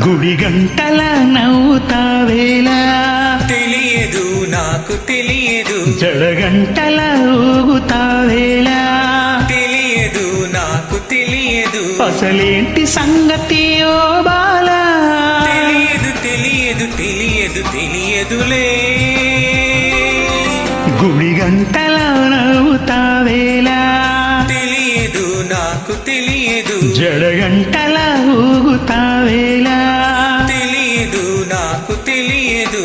గుడి గంటల నవ్వుతావేలా తెలియదు నాకు తెలియదు, జడగంటల ఊగుతావేలా తెలియదు నాకు తెలియదు, అసలేంటి సంగతి ఓ బాలా తెలియదు తెలియదు తెలియదు తెలియదులే. గుడి గంటల నవ్వుతావేలా తెలియదు నాకు తెలియదు, జడగంటల ఊగుతావేలా తెలియదు నాకు తెలియదు.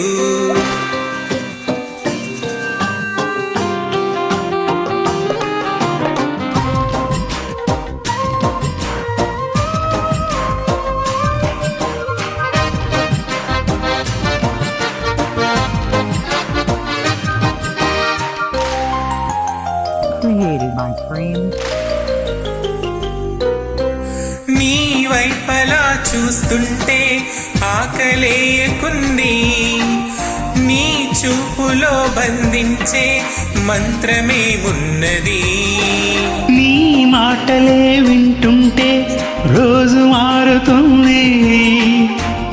Created by Frames. నీ వైపలా చూస్తుంటే ఆకలేయకుంది, నీ చూపులో బంధించే మంత్రమేమున్నది. నీ మాటలే వింటుంటే రోజు మారుతుంది,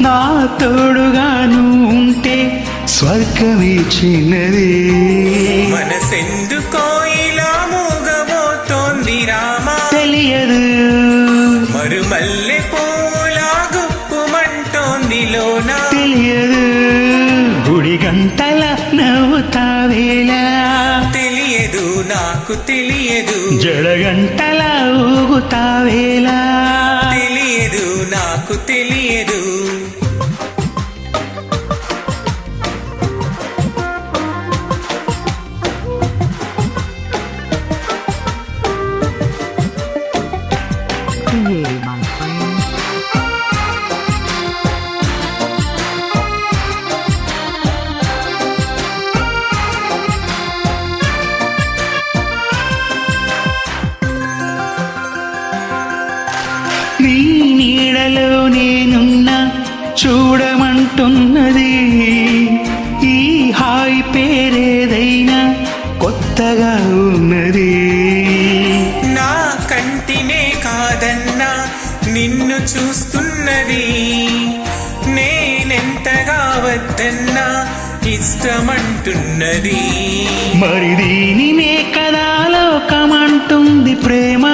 నా తోడుగాను ఉంటే స్వర్గమే చిన్నది. మనసెందుకో ఇలా మూగబోతోంది రామా, తెలియదు మరుమల్లె పూలా గుప్పుమంటోంది లోనా. తెలియదు గుడి గంటల నవ్వుతావేలా తెలియదు నాకు తెలియదు, జడగంటల ఊగుతావేలా తెలియదు నాకు తెలియదు. Created by Frames. నీ నీడలో నేనున్నా చూడమంటున్నది, ఈ హాయి పేరేదైనా కొత్తగా ఉన్నది. నా కంటినే కాదన్నా నిన్ను చూస్తున్నది, నేనెంతగా వద్దన్నా ఇష్టమంటున్నది. మరి దీనినే కదా లోకమంటుంది ప్రేమ,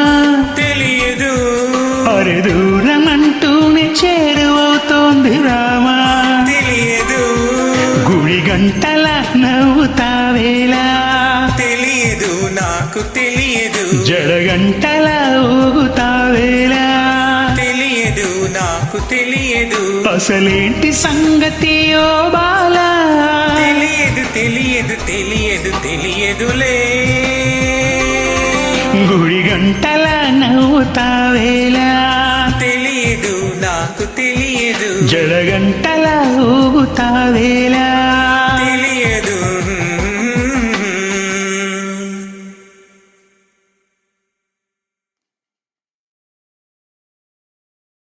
తెలియదు అరే దూరమంటూనే చేరువవుతోంది రామా. తెలియదు గుడి గంటల నవ్వుతావేలా తెలియదు నాకు తెలియదు, జడగంటల ఊగుతావేలా తెలియదు నాకు తెలియదు, అసలేంటి సంగతి ఓ బాలా తెలియదు తెలియదు తెలియదు తెలియదులే. గుడి గంటల నవ్వుతావేలా తెలియదు నాకు తెలియదు, జడగంటల ఊగుతావేలా